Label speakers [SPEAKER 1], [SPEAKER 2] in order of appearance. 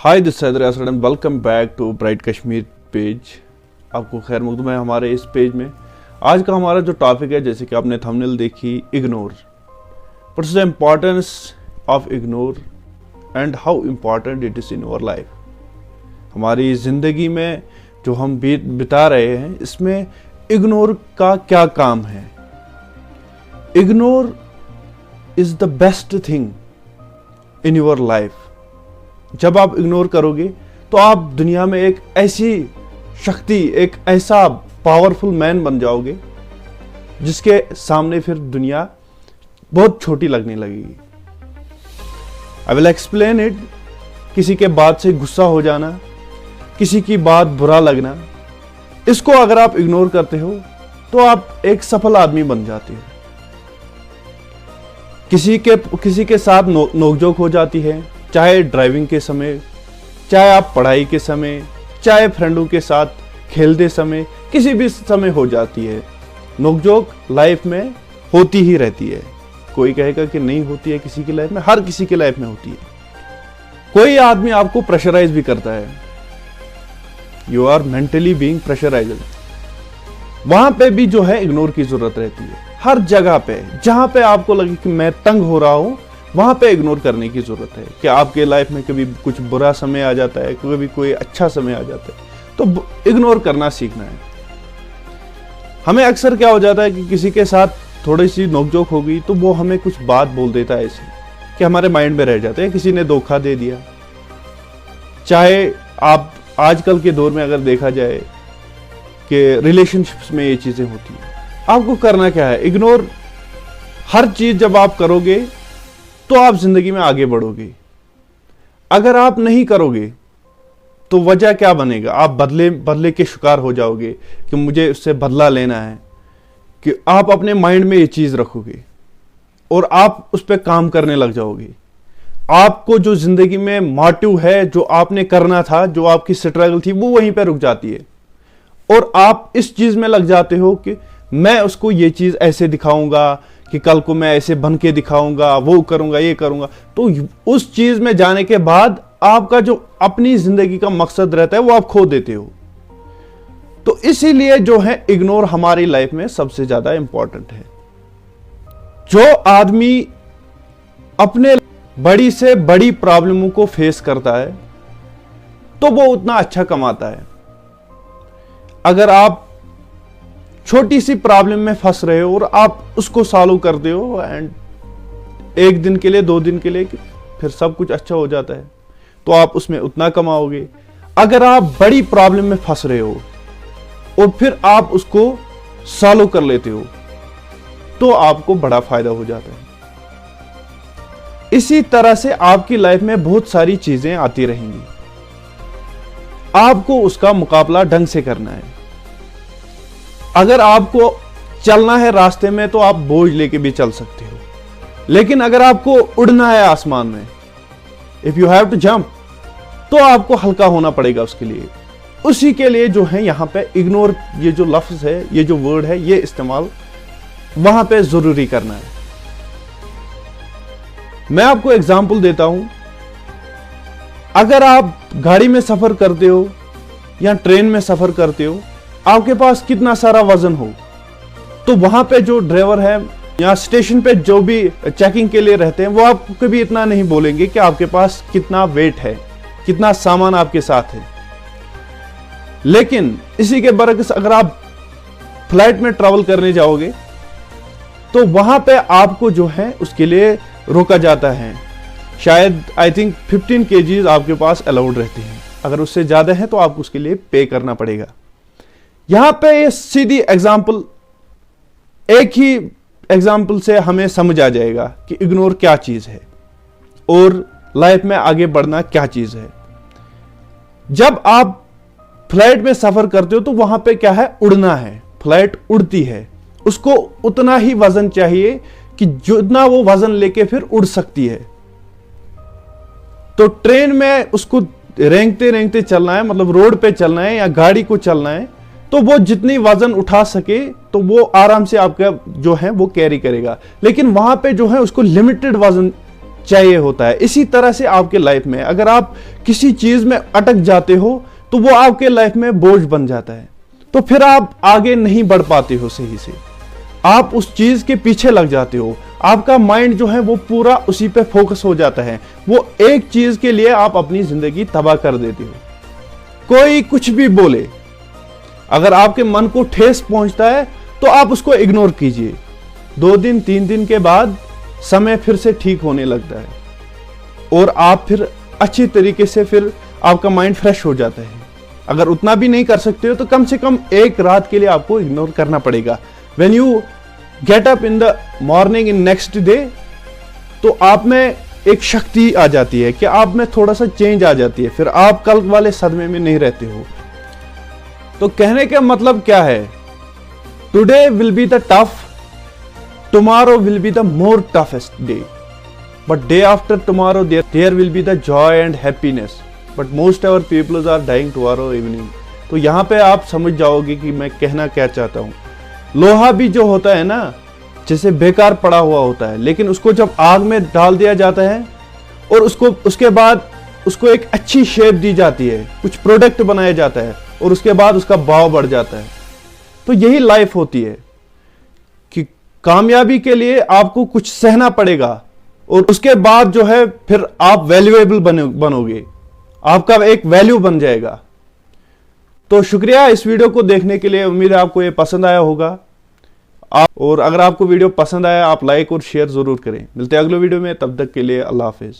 [SPEAKER 1] हाय this सैदर Asad and welcome back to Bright Kashmir page. आपको खैर मकदूम है हमारे इस पेज में। आज का हमारा जो टॉपिक है, जैसे कि आपने थंबनेल देखी, ignore. What's the importance of ignore and how important it is in our life. हमारी ज़िंदगी में जो हम बिता रहे हैं, इसमें इग्नोर का क्या काम है। Ignore is the best thing in your life. जब आप इग्नोर करोगे तो आप दुनिया में एक ऐसी शक्ति, एक ऐसा पावरफुल मैन बन जाओगे जिसके सामने फिर दुनिया बहुत छोटी लगने लगेगी। I will explain it. किसी के बात से गुस्सा हो जाना, किसी की बात बुरा लगना, इसको अगर आप इग्नोर करते हो तो आप एक सफल आदमी बन जाते हो। किसी के साथ नोकझोंक हो जाती है, चाहे ड्राइविंग के समय, चाहे आप पढ़ाई के समय, चाहे फ्रेंडों के साथ खेलते समय, किसी भी समय हो जाती है। नोकझोंक लाइफ में होती ही रहती है। कोई कहेगा कि नहीं होती है किसी की लाइफ में, हर किसी की लाइफ में होती है। कोई आदमी आपको प्रेशराइज भी करता है, you are mentally being pressurised. वहां पे भी जो है इग्नोर की जरूरत रहती है। हर जगह पे जहां पे आपको लगे कि मैं तंग हो रहा हूं, वहां पे इग्नोर करने की जरूरत है। कि आपके लाइफ में कभी कुछ बुरा समय आ जाता है, कभी कोई अच्छा समय आ जाता है, तो इग्नोर करना सीखना है। हमें अक्सर क्या हो जाता है कि किसी के साथ थोड़ी सी नोकझोंक हो गई तो वो हमें कुछ बात बोल देता है ऐसे कि हमारे माइंड में रह जाते हैं, किसी ने धोखा दे दिया। चाहे आप आजकल के दौर में अगर देखा जाए कि रिलेशनशिप्स में ये चीजें होती हैं, आपको करना क्या है? इग्नोर। हर चीज जब आप करोगे तो आप जिंदगी में आगे बढ़ोगे। अगर आप नहीं करोगे तो वजह क्या बनेगा? आप बदले के शिकार हो जाओगे कि मुझे उससे बदला लेना है। कि आप अपने माइंड में ये चीज रखोगे और आप उस पर काम करने लग जाओगे। आपको जो जिंदगी में मोटिव है, जो आपने करना था, जो आपकी स्ट्रगल थी, वो वहीं पर रुक जाती है और आप इस चीज में लग जाते हो कि मैं उसको ये चीज ऐसे दिखाऊंगा कि कल को मैं ऐसे बन के दिखाऊंगा, वो करूंगा, ये करूंगा। तो उस चीज में जाने के बाद आपका जो अपनी जिंदगी का मकसद रहता है वो आप खो देते हो। तो इसीलिए जो है इग्नोर हमारी लाइफ में सबसे ज्यादा इंपॉर्टेंट है। जो आदमी अपने बड़ी से बड़ी प्रॉब्लमों को फेस करता है तो वो उतना अच्छा कमाता है। अगर आप छोटी सी प्रॉब्लम में फंस रहे हो और आप उसको सॉल्व करते हो एंड एक दिन के लिए, 2 दिन के लिए, फिर सब कुछ अच्छा हो जाता है, तो आप उसमें उतना कमाओगे। अगर आप बड़ी प्रॉब्लम में फंस रहे हो और फिर आप उसको सॉल्व कर लेते हो तो आपको बड़ा फायदा हो जाता है। इसी तरह से आपकी लाइफ में बहुत सारी चीजें आती रहेंगी। आपको उसका मुकाबला ढंग से करना है। अगर आपको चलना है रास्ते में तो आप बोझ लेके भी चल सकते हो, लेकिन अगर आपको उड़ना है आसमान में, if you have to jump, तो आपको हल्का होना पड़ेगा उसके लिए। उसी के लिए जो है यहां पे इग्नोर, ये जो लफ्ज है, ये जो वर्ड है, ये इस्तेमाल वहां पे जरूरी करना है। मैं आपको एग्जांपल देता हूं। अगर आप गाड़ी में सफर करते हो या ट्रेन में सफर करते हो, आपके पास कितना सारा वजन हो, तो वहां पे जो ड्राइवर है या स्टेशन पे जो भी चेकिंग के लिए रहते हैं, वो आपको कभी इतना नहीं बोलेंगे कि आपके पास कितना वेट है, कितना सामान आपके साथ है। लेकिन इसी के बरक्स अगर आप फ्लाइट में ट्रैवल करने जाओगे तो वहां पे आपको जो है उसके लिए रोका जाता है। शायद आई थिंक 15 kg आपके पास अलाउड रहते हैं। अगर उससे ज्यादा है तो आपको उसके लिए पे करना पड़ेगा। यहां पे ये सीधी एग्जाम्पल, एक ही एग्जाम्पल से हमें समझ आ जाएगा कि इग्नोर क्या चीज है और लाइफ में आगे बढ़ना क्या चीज है। जब आप फ्लाइट में सफर करते हो तो वहां पे क्या है? उड़ना है। फ्लाइट उड़ती है, उसको उतना ही वजन चाहिए कि जितना वो वजन लेके फिर उड़ सकती है। तो ट्रेन में उसको रेंगते रेंगते चलना है, मतलब रोड पे चलना है या गाड़ी को चलना है, तो वो जितनी वजन उठा सके तो वो आराम से आपका जो है वो कैरी करेगा। लेकिन वहां पे जो है उसको लिमिटेड वजन चाहिए होता है। इसी तरह से आपके लाइफ में अगर आप किसी चीज में अटक जाते हो तो वो आपके लाइफ में बोझ बन जाता है, तो फिर आप आगे नहीं बढ़ पाते हो सही से, आप उस चीज के पीछे लग जाते हो, आपका माइंड जो है वो पूरा उसी पे फोकस हो जाता है, वो एक चीज के लिए आप अपनी जिंदगी तबाह कर देते हो। कोई कुछ भी बोले, अगर आपके मन को ठेस पहुंचता है तो आप उसको इग्नोर कीजिए। 2 दिन 3 दिन के बाद समय फिर से ठीक होने लगता है और आप फिर अच्छी तरीके से फिर आपका माइंड फ्रेश हो जाता है। अगर उतना भी नहीं कर सकते हो तो कम से कम एक रात के लिए आपको इग्नोर करना पड़ेगा। When you get up in the morning in next day, तो आप में एक शक्ति आ जाती है कि आप में थोड़ा सा चेंज आ जाती है, फिर आप कल वाले सदमे में नहीं रहते हो। तो कहने का मतलब क्या है, today will be the tough, tomorrow will be the more toughest day, but day after tomorrow there will be the joy and happiness, but most our peoples are dying tomorrow evening. तो यहां पे आप समझ जाओगे कि मैं कहना क्या चाहता हूं। लोहा भी जो होता है ना, जैसे बेकार पड़ा हुआ होता है, लेकिन उसको जब आग में डाल दिया जाता है और उसके बाद उसको एक अच्छी शेप दी जाती है, कुछ प्रोडक्ट बनाया जाता है और उसके बाद उसका भाव बढ़ जाता है। तो यही लाइफ होती है कि कामयाबी के लिए आपको कुछ सहना पड़ेगा और उसके बाद जो है फिर आप वैल्यूएबल बनोगे, आपका एक वैल्यू बन जाएगा। तो शुक्रिया इस वीडियो को देखने के लिए, उम्मीद है आपको ये पसंद आया होगा। और अगर आपको वीडियो पसंद आया आप लाइक और शेयर जरूर करें। मिलते हैं अगले वीडियो में, तब तक के लिए अल्लाह हाफिज।